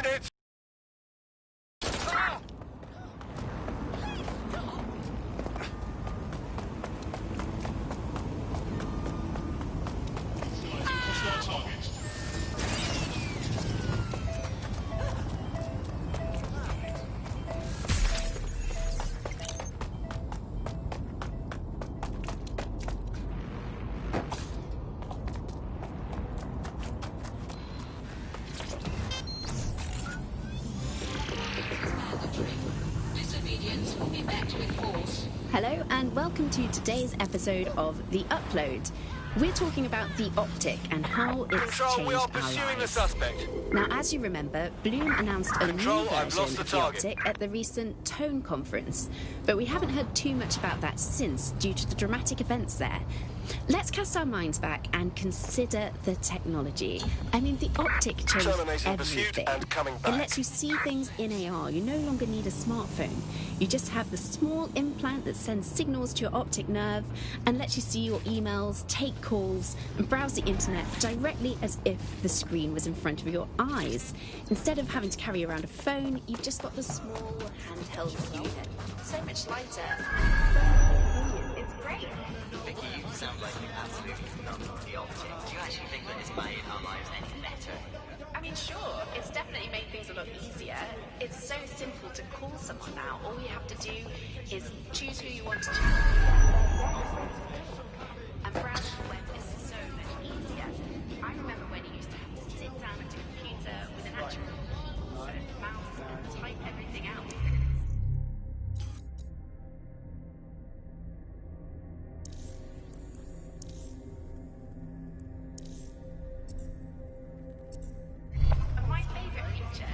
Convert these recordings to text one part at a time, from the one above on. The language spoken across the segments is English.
units! Hello and welcome to today's episode of The Upload. We're talking about the Optic and how it's Control, changed we are our pursuing the lives. suspect. Now, as you remember, Bloom announced a Control, new I've version lost the of the target. Optic at the recent Tone conference, but we haven't heard too much about that since due to the dramatic events there. Let's cast our minds back and consider the technology. I mean, the Optic changed Terminating pursuit everything. and coming It back. lets you see things in AR. You no longer need a smartphone. You just have the small implant that sends signals to your optic nerve and lets you see your emails, take calls, and browse the internet directly as if the screen was in front of your eyes. Instead of having to carry around a phone, you've just got the small handheld unit. So much lighter. It's great. Vicky, you sound like you absolutely love the Optic. Do you actually think that it's made our lives any better? I mean, sure, it's definitely made things a lot easier. It's so simple to call someone now. All you have to do is choose who you want to chat and browse the web is so much easier. I remember when you used to have to sit down at a computer with an actual keyboard and mouse and type everything out. My favourite feature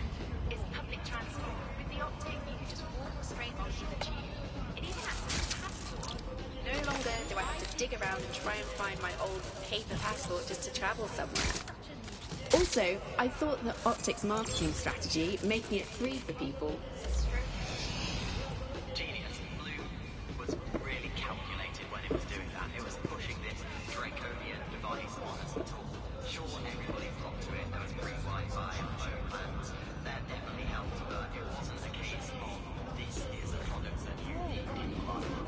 is public transport. With the Optic, you can just walk straight onto the tube. It even acts as a passport. No longer do I have to dig around and try and find my old paper passport just to travel somewhere. Also, I thought that Optic's marketing strategy, making it free for people, Genius. Bloom was really calculated when it was doing that. It was pushing this draconian device on us at all. Sure, everybody flocked to it. There was free Wi-Fi and phone plans. That definitely helped, but it wasn't a case of this is a product that you need in your life.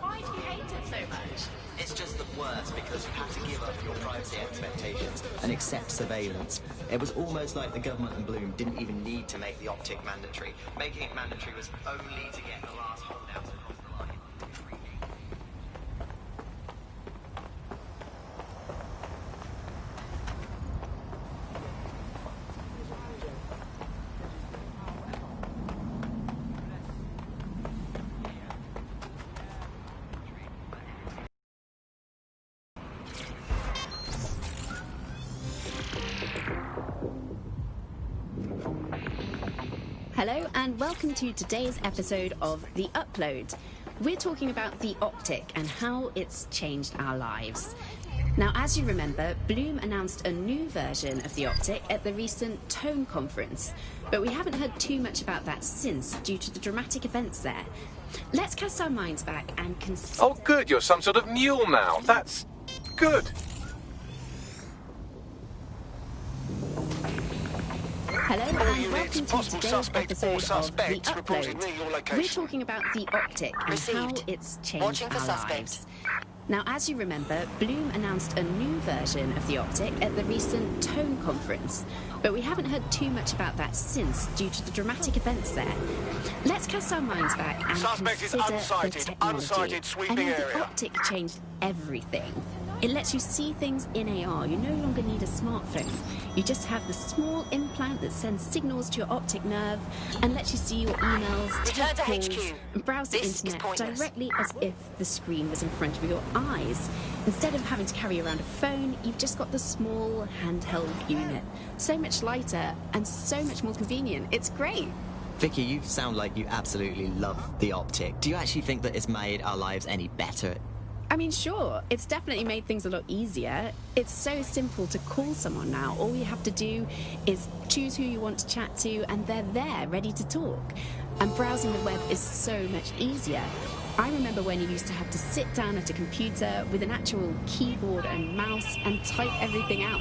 why do you hate it so much? It's just the worst because you have to give up your privacy expectations and accept surveillance. It was almost like the government and Bloom didn't even need to make the Optic mandatory. Making it mandatory was only to get the last holdouts across the line. Hello and welcome to today's episode of The Upload. We're talking about the Optic and how it's changed our lives. Now, as you remember, Bloom announced a new version of the Optic at the recent Tone conference, but we haven't heard too much about that since due to the dramatic events there. Let's cast our minds back and consider... Oh, good, you're some sort of mule now. That's good. Hello All and units, welcome to possible today's suspect or episode of suspects The reported Upload. near your We're location. talking about the Optic and how Received. it's changed Watching for our suspect. lives. Now, as you remember, Bloom announced a new version of the Optic at the recent Tone conference, but we haven't heard too much about that since due to the dramatic events there. Let's cast our minds back and Suspect is consider unsighted. the technology. Unsighted sweeping I mean, the area. Optic changed everything. It lets you see things in AR. You no longer need a smartphone. You just have the small implant that sends signals to your optic nerve and lets you see your emails, Return take to calls, HQ. and browse the This is internet pointless. directly as if the screen was in front of your eyes. Instead of having to carry around a phone, you've just got the small handheld unit. So much lighter and so much more convenient. It's great. Vicky, you sound like you absolutely love the Optic. Do you actually think that it's made our lives any better? I mean, sure, it's definitely made things a lot easier. It's so simple to call someone now. All you have to do is choose who you want to chat to, and they're there, ready to talk. And browsing the web is so much easier. I remember when you used to have to sit down at a computer with an actual keyboard and mouse and type everything out.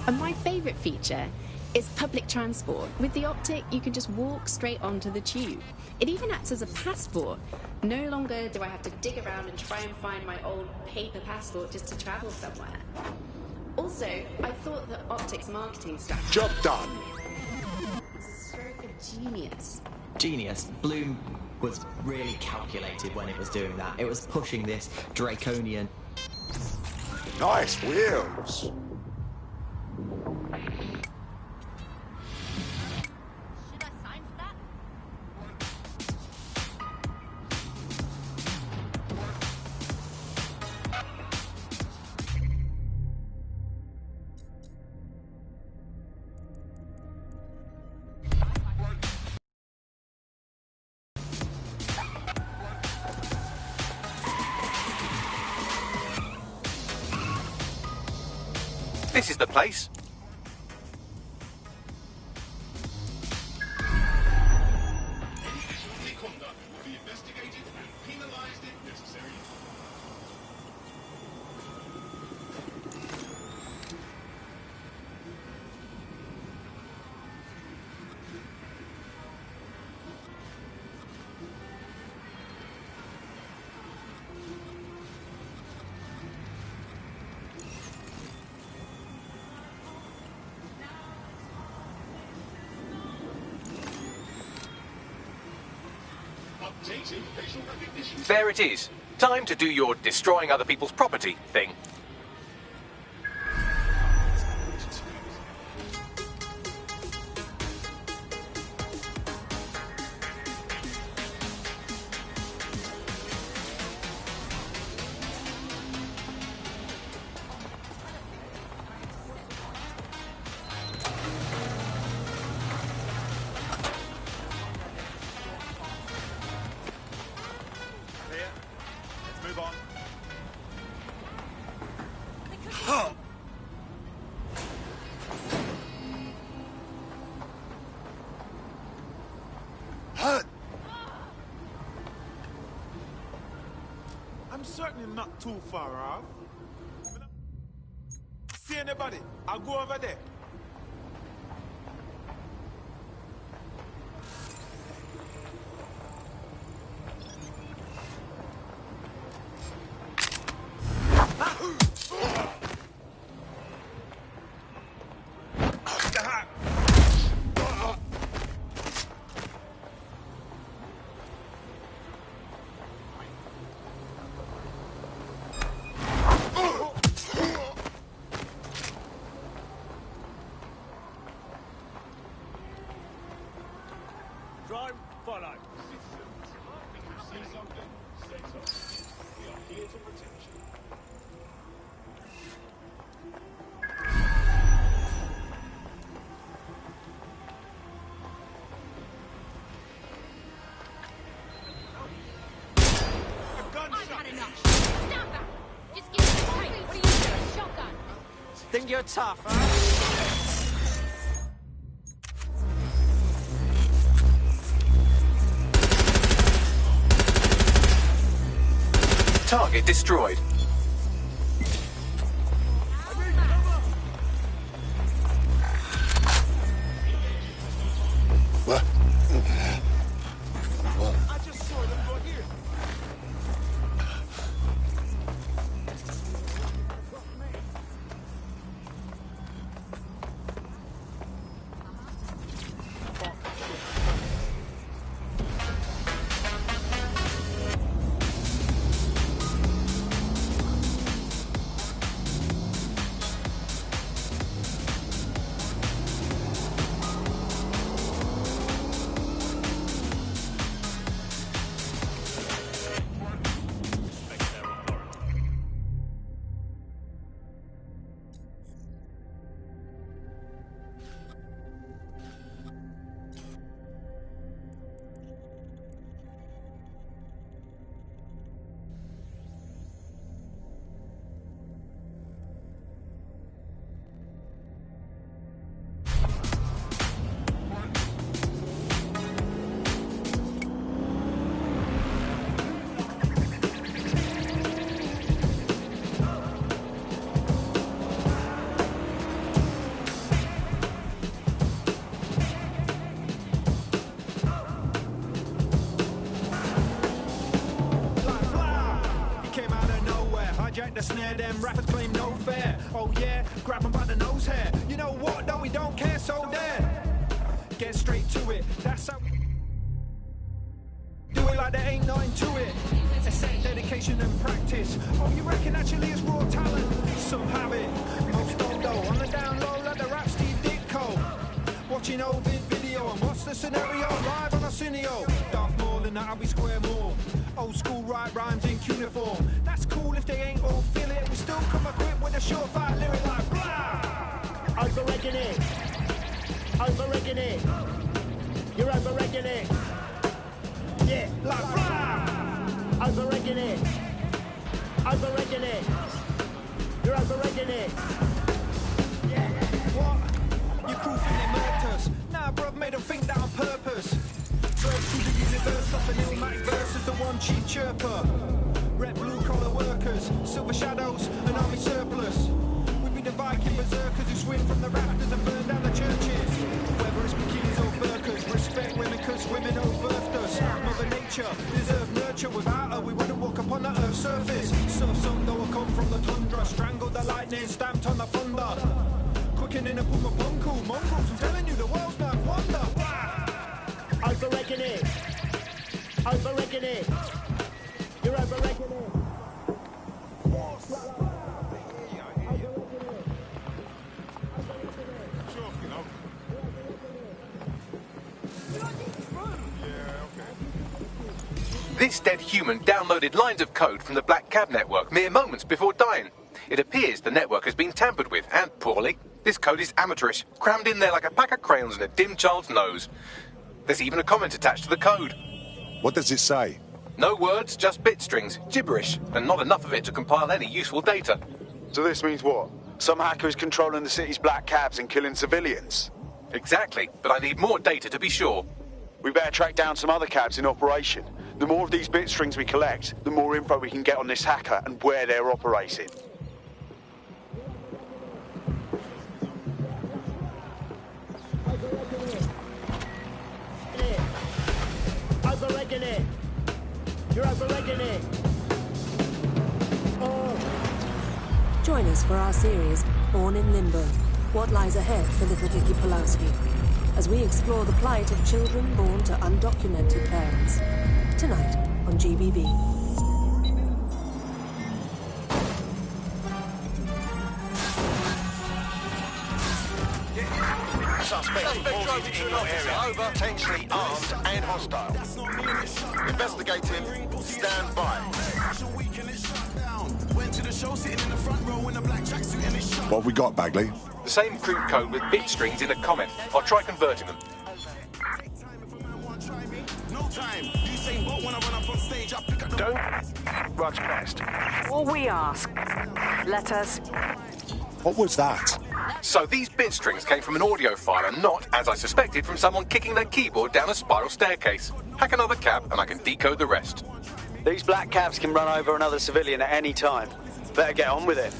And my favourite feature It's public transport. With the Optic, you can just walk straight onto the tube. It even acts as a passport. No longer do I have to dig around and try and find my old paper passport just to travel somewhere. Also, I thought that Optic's marketing strategy... Job done. ...was a stroke of genius. Genius. Bloom was really calculated when it was doing that. It was pushing this draconian... Nice wheels. This is the place. There it is. Time to do your destroying other people's property thing. I'm certainly not too far off. See anybody? I'll go over there. Drive, follow. See something? Say so. We are here to protect you. I've had enough. Stop that! Just give me the pipe. What are you doing? Shotgun. Think you're tough, huh? Target destroyed. What? I just saw them go here. the snare, them rappers claim no fair. Oh yeah, grab them by the nose hair. You know what, though, we don't care, so there. Get straight to it, that's how we do it like there ain't nothing to it. It's set dedication and practice. Oh, you reckon actually it's raw talent? Some have it, most don't though. On the down low like the rap Steve Ditko. Watching Ovid video and what's the scenario? Live on a Cineo. Darth Maul in the Abbey Square Mall. Old school right rhymes in cuneiform. That's cool if they ain't all feel it. We still come equipped with a surefire lyric like blah. Over-rigging it. Over-rigging it. You're over-rigging it. Yeah, like blah. over-rigging it. Over-rigging it. You're over-rigging it. Yeah. What? Your crew think they murked us. Nah, bruv, made them think that on purpose. First to the universe, off an Illmatic versus the one cheap chirper. Red blue collar workers, silver shadows, and army surplus. We be the Viking berserkers who swing from the rafters and burn down the churches. Whether it's bikinis or burkas, respect women cause women birthed us. Mother nature deserve nurture. Without her we wouldn't walk upon the earth's surface. Surf some though I come from the tundra, strangled the lightning, stamped on the thunder. Quickening a boom of punku mongrels, I'm telling you the world's not wonder. Over-rigging it. Over-rigging it. You're over-rigging it. This dead human downloaded lines of code from the Black Cab network mere moments before dying. It appears the network has been tampered with, and poorly. This code is amateurish, crammed in there like a pack of crayons in a dim child's nose. There's even a comment attached to the code. What does it say? No words, just bit strings, gibberish, and not enough of it to compile any useful data. So this means what? Some hacker is controlling the city's black cabs and killing civilians? Exactly, but I need more data to be sure. We better track down some other cabs in operation. The more of these bit strings we collect, the more info we can get on this hacker and where they're operating. Over-rigging it. You're over-rigging it. Oh. Join us for our series, Born in Limbo, What Lies Ahead for Little Vicky Pulowski, as we explore the plight of children born to undocumented parents. Tonight on GBB. Suspect reported in your area. Over. Potentially armed and hostile. Investigating. Stand by. What have we got, Bagley? The same crude code with bit strings in a comment. I'll try converting them. Don't rush past. All we ask, let us. What was that? So these bit strings came from an audio file and not, as I suspected, from someone kicking their keyboard down a spiral staircase. Hack another cab and I can decode the rest. These black cabs can run over another civilian at any time. Better get on with it.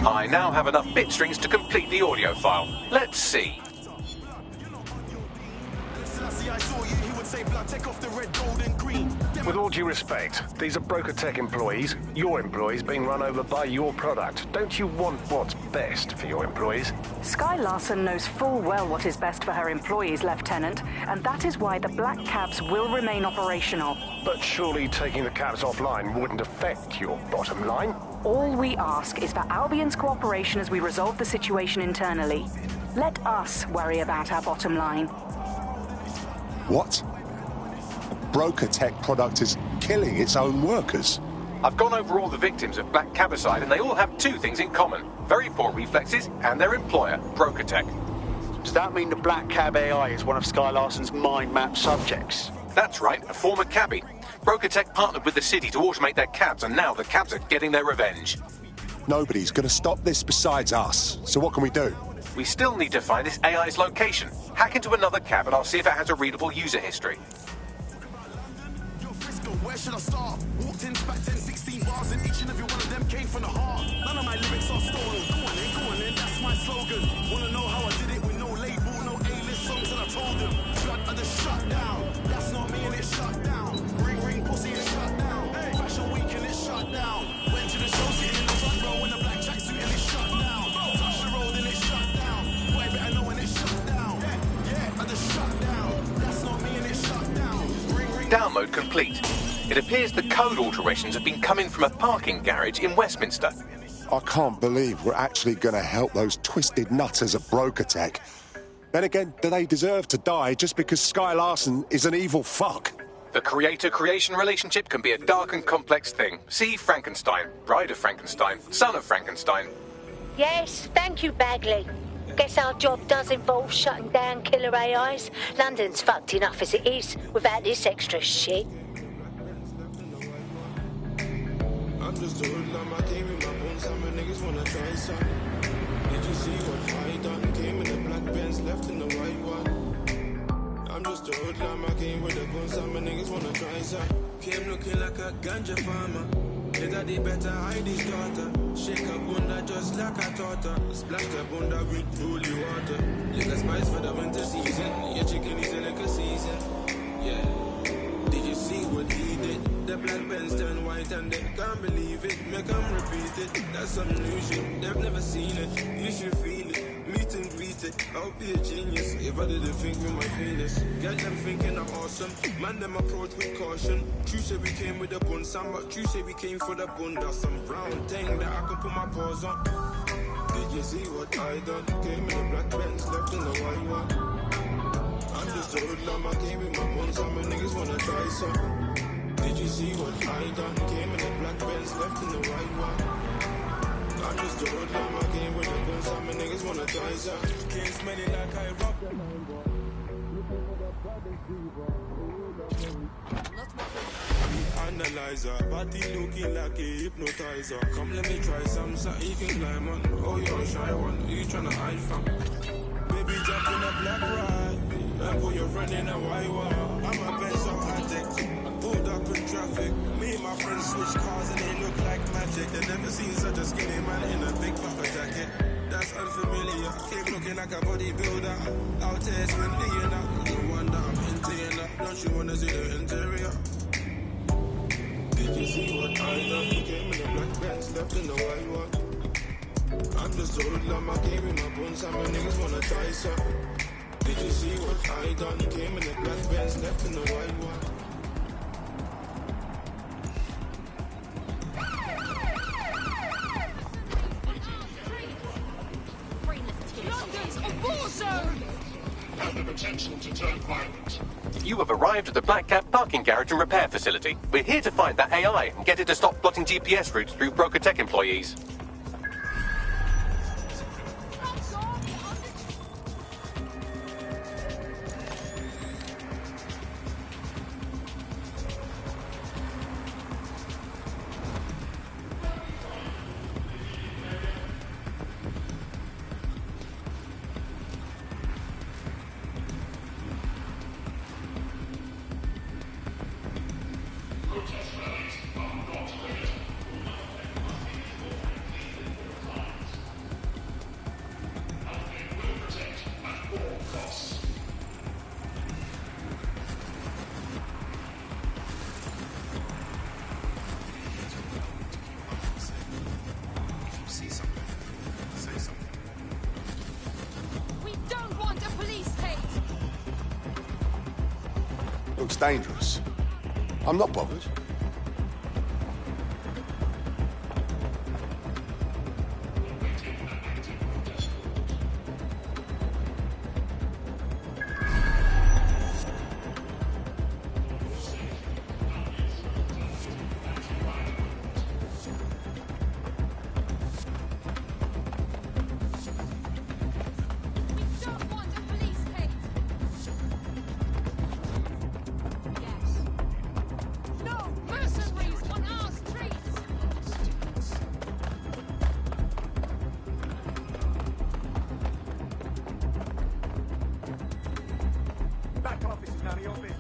I now have enough bit strings to complete the audio file. Let's see. With all due respect, these are Broker Tech employees, your employees being run over by your product. Don't you want what's best for your employees? Sky Larson knows full well what is best for her employees, Lieutenant, and that is why the black cabs will remain operational. But surely taking the cabs offline wouldn't affect your bottom line? All we ask is for Albion's cooperation as we resolve the situation internally. Let us worry about our bottom line. What? A Broker Tech product is killing its own workers. I've gone over all the victims of Black Cabicide and they all have two things in common. Very poor reflexes and their employer, Broker Tech. Does that mean the Black Cab AI is one of Sky Larson's mind map subjects? That's right, a former cabbie. Broker Tech partnered with the city to automate their cabs and now the cabs are getting their revenge. Nobody's going to stop this besides us. So what can we do? We still need to find this AI's location. Hack into another cab and I'll see if it has a readable user history. should I start? Walked in, spat 10, 16 bars, and each and every one of them came from the heart. None of my lyrics are stolen. Go on in, that's my slogan. Wanna know how I did it with no label, no A-list songs, and I told them, shut and just shut down. That's not me and it's shut down. Ring, pussy, it's shut down. Fashion week and it's shut down. Went to the show, sitting in the front row in a black tracksuit and it's shut down. Touch the road and it's shut down. Boy, better know when it's shut down. Yeah, and it's shut down. That's not me and it's shut down. Download complete. It appears the code alterations have been coming from a parking garage in Westminster. I can't believe we're actually going to help those twisted nutters at Broker Tech. Then again, do they deserve to die just because Sky Larson is an evil fuck? The creator-creation relationship can be a dark and complex thing. See Frankenstein, Bride of Frankenstein, Son of Frankenstein. Yes, thank you, Bagley. Guess our job does involve shutting down killer AIs. London's fucked enough as it is, without this extra shit. I'm just a hoodlum, I came in my bones, some niggas wanna try some. Did you see what I done? Came in the black Benz, left in the white one. I'm just a hoodlum, I came with the bones, some niggas wanna try some. Came looking like a ganja farmer. Your daddy better hide his daughter. Shake a bunda just like I taught her. Splash the bunda with holy water. Lick a spice for the winter season. Your chicken is in like a season. Yeah. Did you see what he did? The black pens turn white and they can't believe it. Make them repeat it. That's some new shit. They've never seen it. You should feel it. Meet and greet it. I'll be a genius if I didn't think with my penis. Get them thinking I'm awesome. Man, them approach with caution. True say we came with the bun, some, but true say we came for the bunda. Some brown thing that I can put my paws on. Did you see what I done? Came in the black Benz, left in the white one. I'm just a hoodlum, I came with my bones, some niggas wanna try some. Did you see what I done? Came in the black Benz, left in the white one. I'm just a hoodlum, I came with the bones, some niggas wanna try some. Can't smell it like I robbed them. Analyzer, body looking like a hypnotizer. Come let me try some, so you can climb on. Oh, you're a shy one, who you tryna hide from? Baby, jump in a black ride and put your friend in a white wall. I'm a pencil addict, pulled up in traffic. Me and my friends switch cars and they look like magic. They never seen such a skinny man in a big puffer jacket. That's unfamiliar. Keep looking like a bodybuilder. Out here it's windy enough. No wonder I'm into enough. Don't you wanna see the interior? Did you see what I done? You came in the black Benz, left in the white one. I'm just a hoodlum, I came in my bones, some niggas wanna try some. Did you see what I done? Came in the black Benz, left in the white one. London's a war zone! And the potential to turn violent. You have arrived at the Black Cat parking garage and repair facility. We're here to find that AI and get it to stop plotting GPS routes through Broker Tech employees. Looks dangerous. I'm not bothered. Back office is none of your business.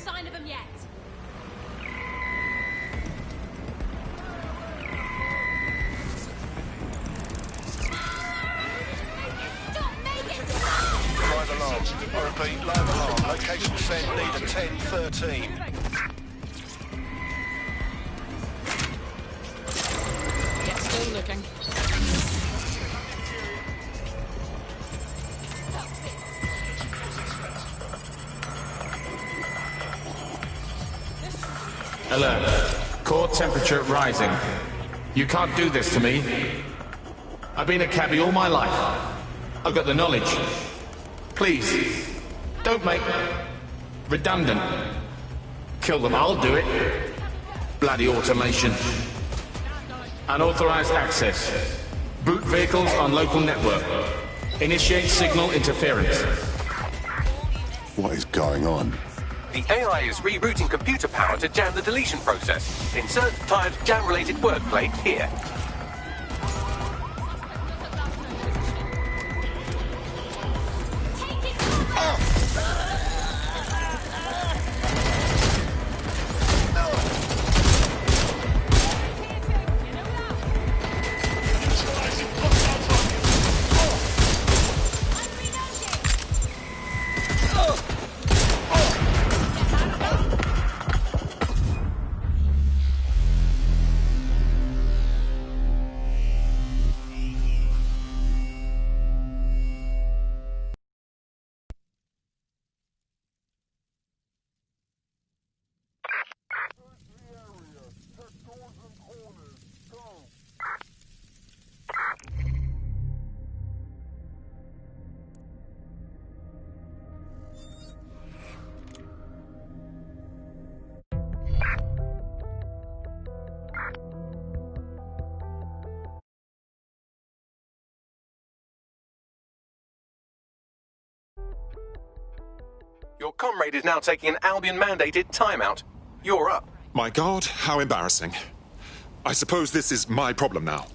sign of them yet. Live alarm. I repeat, live alarm. Location sent, need a 1013. Yeah, still looking. Alert. Core temperature rising. You can't do this to me. I've been a cabbie all my life. I've got the knowledge. Please, don't make redundant. Kill them, I'll do it. Bloody automation. Unauthorized access. Boot vehicles on local network. Initiate signal interference. What is going on? The AI is rerouting computer power to jam the deletion process. Insert tired jam-related wordplay here. Your comrade is now taking an Albion-mandated timeout. You're up. My God, how embarrassing. I suppose this is my problem now.